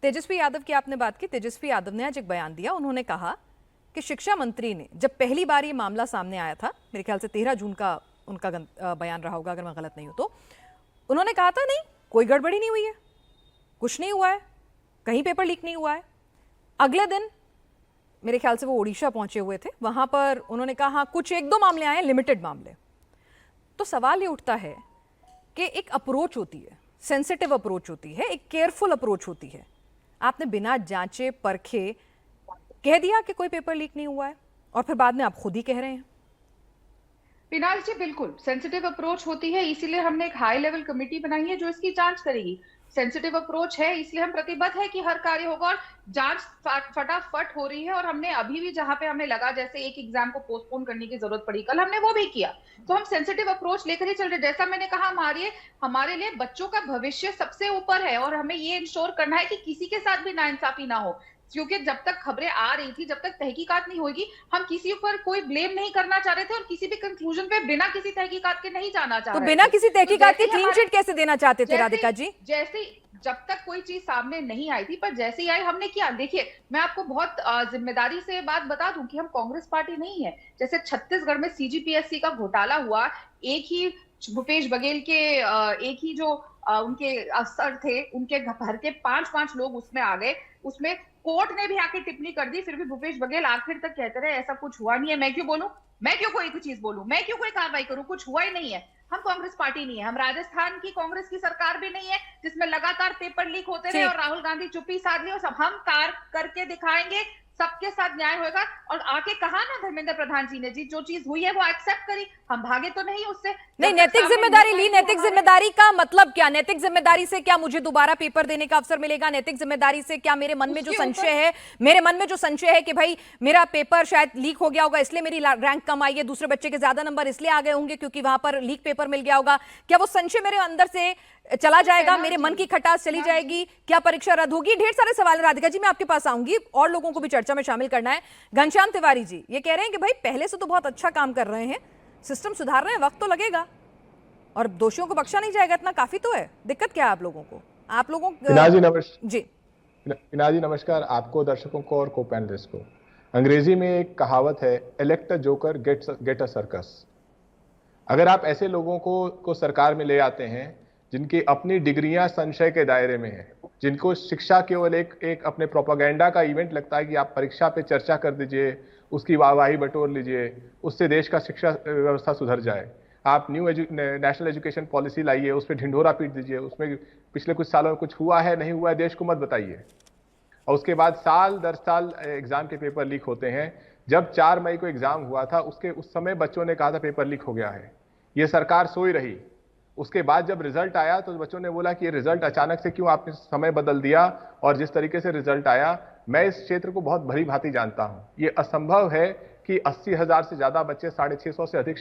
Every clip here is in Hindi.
तेजस्वी यादव की आपने बात की। तेजस्वी यादव ने आज एक बयान दिया। उन्होंने कहा कि शिक्षा मंत्री ने जब पहली बार ये मामला सामने आया था, मेरे ख्याल से 13 जून का उनका बयान रहा होगा अगर मैं गलत नहीं हूं तो, उन्होंने कहा था नहीं कोई गड़बड़ी नहीं हुई है, कुछ नहीं हुआ है, कहीं पेपर लीक नहीं हुआ है। अगले दिन मेरे ख्याल से वो उड़ीसा पहुंचे हुए थे, वहां पर उन्होंने कहा हाँ कुछ एक दो मामले आए, लिमिटेड मामले। तो सवाल ये उठता है कि एक अप्रोच होती है, सेंसिटिव अप्रोच होती है, एक केयरफुल अप्रोच होती है। आपने बिना जांचे परखे कह दिया कि कोई पेपर लीक नहीं हुआ है और फिर बाद में आप खुद ही कह रहे हैं। पिनाल जी, बिल्कुल सेंसिटिव अप्रोच होती है, इसीलिए हमने एक हाई लेवल कमेटी बनाई है जो इसकी जांच करेगी। सेंसिटिव अप्रोच है इसलिए हम प्रतिबद्ध है कि हर कार्य होगा और जांच फटाफट हो रही है। और हमने अभी भी जहां पे हमें लगा जैसे एक एग्जाम को पोस्टपोन करने की जरूरत पड़ी कल, हमने वो भी किया। तो हम सेंसिटिव अप्रोच लेकर ही चल रहे। जैसा मैंने कहा, हमारे लिए बच्चों का भविष्य सबसे ऊपर है और हमें ये इंश्योर करना है कि किसी के साथ भी नाइंसाफी ना हो। क्योंकि जब तक खबरें आ रही थी, जब तक तहकीकात नहीं होगी, हम किसी ऊपर कोई ब्लेम नहीं करना चाह रहे थे और किसी भी कंक्लूजन पे बिना किसी तहकीकात के नहीं जाना चाह तो रहे बिना थे। किसी तो तहकीकात के क्लीन चिट कैसे देना चाहते थे राधिका जी? जैसे जब तक कोई चीज सामने नहीं आई थी, पर जैसे ही आई हमने किया। देखिए, मैं आपको बहुत जिम्मेदारी से बात बता दूं कि हम कांग्रेस पार्टी नहीं है। जैसे छत्तीसगढ़ में सीजीपीएससी का घोटाला हुआ, एक ही भूपेश बघेल के एक ही जो उनके अफसर थे, उनके घर के 5-5 लोग उसमें आ गए। उसमें कोर्ट ने भी आके टिप्पणी कर दी, फिर भी भूपेश बघेल आखिर तक कहते रहे ऐसा कुछ हुआ नहीं है। मैं क्यों बोलूं, मैं क्यों कोई चीज बोलूं, मैं क्यों कोई कार्रवाई करूं, कुछ हुआ ही नहीं है। हम कांग्रेस पार्टी नहीं है, हम राजस्थान की कांग्रेस की सरकार भी नहीं है जिसमें लगातार पेपर लीक होते रहे और राहुल गांधी चुप्पी साध ली। और सब हम कार करके दिखाएंगे, सबके साथ न्याय होगा। और आके कहा ना धर्मेंद्र प्रधान जी ने, जी जो चीज हुई है वो एक्सेप्ट करी, हम भागे तो नहीं उससे। नहीं, नैतिक जिम्मेदारी ली। नैतिक जिम्मेदारी का मतलब क्या? नैतिक जिम्मेदारी से क्या मुझे दोबारा पेपर देने का अवसर मिलेगा? नैतिक जिम्मेदारी से क्या मेरे मन में जो संशय है, मेरे मन में जो संशय है कि भाई मेरा पेपर शायद लीक हो गया होगा इसलिए मेरी रैंक कम आई है, दूसरे बच्चे के ज्यादा नंबर इसलिए आ गए होंगे क्योंकि वहां पर लीक पेपर मिल गया होगा, क्या वो संशय मेरे अंदर से चला जाएगा? मेरे मन की खटास चली जाएगी? क्या परीक्षा रद्द होगी? ढेर सारे सवाल है राधिका जी, मैं आपके पास आऊंगी और लोगों को भी चर्चा में शामिल करना है। घनश्याम तिवारी जी ये कह रहे हैं कि भाई पहले से तो बहुत अच्छा काम कर रहे हैं, सिस्टम सुधार रहे हैं, वक्त तो लगेगा और दोषियों को बख्शा नहीं जाएगा, इतना काफी तो है। दिक्कत क्या है आप लोगों को? आप लोगों जी पिनाजी नमस्कार आपको, दर्शकों को और को पैनलिस्ट को। अंग्रेजी में एक कहावत है, elect a joker get a circus. अगर आप ऐसे लोगों को सरकार में ले आते हैं जिनकी अपनी डिग्रियां संशय के दायरे में है, जिनको शिक्षा केवल एक अपने प्रोपागेंडा का इवेंट लगता है कि आप परीक्षा पे चर्चा कर दीजिए, उसकी वाहवाही बटोर लीजिए, उससे देश का शिक्षा व्यवस्था सुधर जाए। आप नेशनल एजुकेशन पॉलिसी लाइए, उस पर ढिंढोरा पीट दीजिए, उसमें पिछले कुछ सालों में कुछ हुआ है नहीं हुआ है देश को मत बताइए। और उसके बाद साल दर साल एग्जाम के पेपर लीक होते हैं। जब 4 मई को एग्जाम हुआ था उस समय बच्चों ने कहा था पेपर लीक हो गया है, ये सरकार सोई रही। उसके बाद जब रिजल्ट आया तो बच्चों ने बोला कि ये रिजल्ट अचानक से क्यों आपने समय बदल दिया, और जिस तरीके से रिजल्ट आया, मैं इस क्षेत्र को बहुत भली भांति जानता हूं। ये असंभव है कि 80,000 से ज्यादा बच्चे 650 से अधिक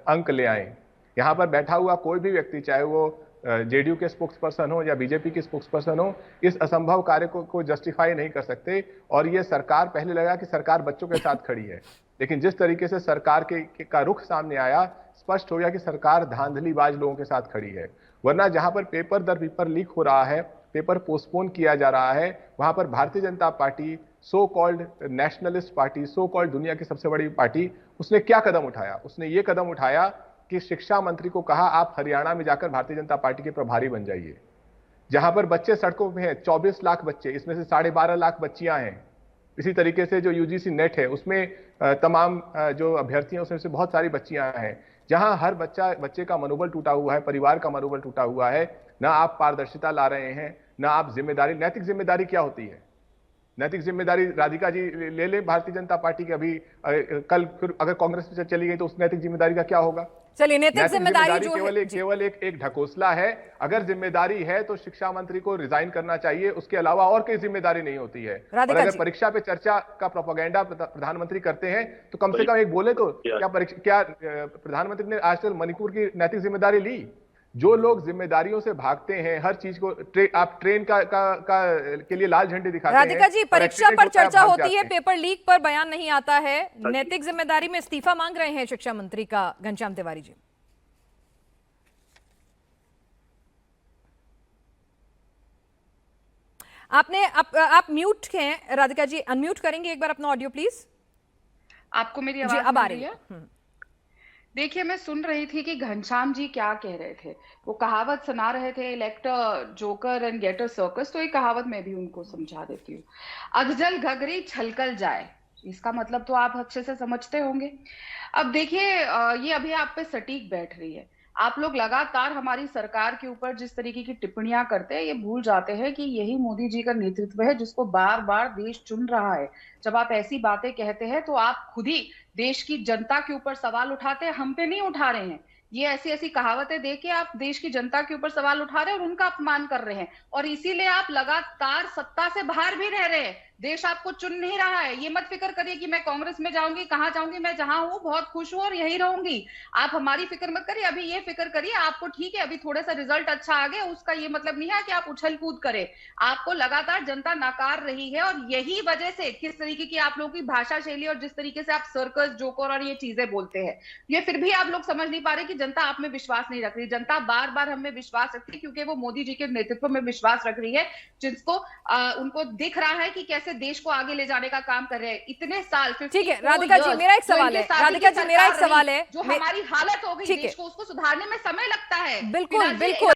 अंक ले आए। यहां पर बैठा हुआ कोई भी व्यक्ति, चाहे वो जेडीयू के स्पोक्स पर्सन हो या बीजेपी के स्पोक्स पर्सन हो, इस असंभव कार्य को जस्टिफाई नहीं कर सकते। और ये सरकार, पहले लगा कि सरकार बच्चों के साथ खड़ी है, लेकिन जिस तरीके से सरकार का रुख सामने आया, स्पष्ट हो गया कि सरकार धांधलीबाज लोगों के साथ खड़ी है। वरना जहां पर पेपर दर पेपर लीक हो रहा है, पेपर पोस्टपोन किया जा रहा है, वहां पर Bharatiya Janata party, so called nationalist party, so called दुनिया की सबसे बड़ी पार्टी, उसने क्या कदम उठाया? उसने ये कदम उठाया कि शिक्षा मंत्री को कहा आप हरियाणा में जाकर भारतीय जनता पार्टी के प्रभारी बन जाइए। जहां पर बच्चे सड़कों पे हैं, 24 लाख बच्चे, इसमें से 12.5 लाख बच्चियां हैं। इसी तरीके से जो यूजीसी नेट है उसमें तमाम जो अभ्यर्थी हैं उसमें से बहुत सारी बच्चियां हैं। जहां हर बच्चे का मनोबल टूटा हुआ है, परिवार का मनोबल टूटा हुआ है। ना आप पारदर्शिता ला रहे हैं, ना आप जिम्मेदारी। नैतिक जिम्मेदारी क्या होती है? नैतिक जिम्मेदारी राधिका जी ले लें भारतीय जनता पार्टी की, अभी कल फिर अगर कांग्रेस में चली गई तो उस नैतिक जिम्मेदारी का क्या होगा? चलिए, नैतिक जिम्मेदारी जो केवल एक ढकोसला है। अगर जिम्मेदारी है तो शिक्षा मंत्री को रिजाइन करना चाहिए, उसके अलावा और कोई जिम्मेदारी नहीं होती है। और अगर परीक्षा पे चर्चा का प्रोपेगेंडा प्रधानमंत्री करते हैं तो कम से कम एक बोले तो, क्या प्रधानमंत्री ने आजकल मणिपुर की नैतिक जिम्मेदारी ली? जो लोग जिम्मेदारियों से भागते हैं, हर चीज को आप ट्रेन के लिए लाल झंडे दिखाते हैं। राधिका जी, परीक्षा पर चर्चा होती है, पेपर लीक पर बयान नहीं आता है। नैतिक जिम्मेदारी में इस्तीफा मांग रहे हैं शिक्षा मंत्री का घनश्याम तिवारी जी। आप म्यूट हैं राधिका जी, अनम्यूट करेंगे एक बार अपना ऑडियो प्लीज। आपको मेरी जी आवाज अब आ मिल रही है। देखिए, मैं सुन रही थी कि घनश्याम जी क्या कह रहे थे। वो कहावत सुना रहे थे, elect a joker and get a circus. तो ये कहावत मैं भी उनको समझा देती हूँ। अधजल घघरी छलकल जाए, इसका मतलब तो आप अच्छे से समझते होंगे। अब देखिए, ये अभी आप पे सटीक बैठ रही है। आप लोग लगातार हमारी सरकार के ऊपर जिस तरीके की टिप्पणियां करते हैं, ये भूल जाते हैं कि यही मोदी जी का नेतृत्व है जिसको बार बार देश चुन रहा है। जब आप ऐसी बातें कहते हैं तो आप खुद ही देश की जनता के ऊपर सवाल उठाते हैं, हम पे नहीं उठा रहे हैं। ये ऐसी ऐसी कहावतें दे के आप देश की जनता के ऊपर सवाल उठा रहे हैं और उनका अपमान कर रहे हैं, और इसीलिए आप लगातार सत्ता से बाहर भी रह रहे हैं। देश आपको चुन नहीं रहा है। ये मत फिक्र करिए कि मैं कांग्रेस में जाऊंगी, कहां जाऊंगी, मैं जहां हूं बहुत खुश हूं और यही रहूंगी। आप हमारी फिक्र मत करिए, अभी ये फिक्र करिए आपको ठीक है, अभी थोड़ा सा रिजल्ट अच्छा आ गया, उसका ये मतलब नहीं है कि आप उछल कूद करें। आपको लगातार जनता नकार रही है, और यही वजह से किस तरीके की आप लोगों की भाषा शैली और जिस तरीके से आप सर्कस, जोकर और ये चीजें बोलते हैं, ये फिर भी आप लोग समझ नहीं पा रहे कि जनता आप में विश्वास नहीं रख रही। जनता बार बार हम में विश्वास रखती है क्योंकि वो मोदी जी के नेतृत्व में विश्वास रख रही है, जिसको उनको दिख रहा है कि कैसे देश को आगे ले जाने का काम कर रहे हैं। इतने साल, ठीक है राधिका जी, मेरा एक सवाल है, राधिका जी मेरा एक सवाल है, जो हमारी हालत हो गई ठीक है, देश को, उसको सुधारने में समय लगता है। बिल्कुल फिलहाल ये बिल्कुल।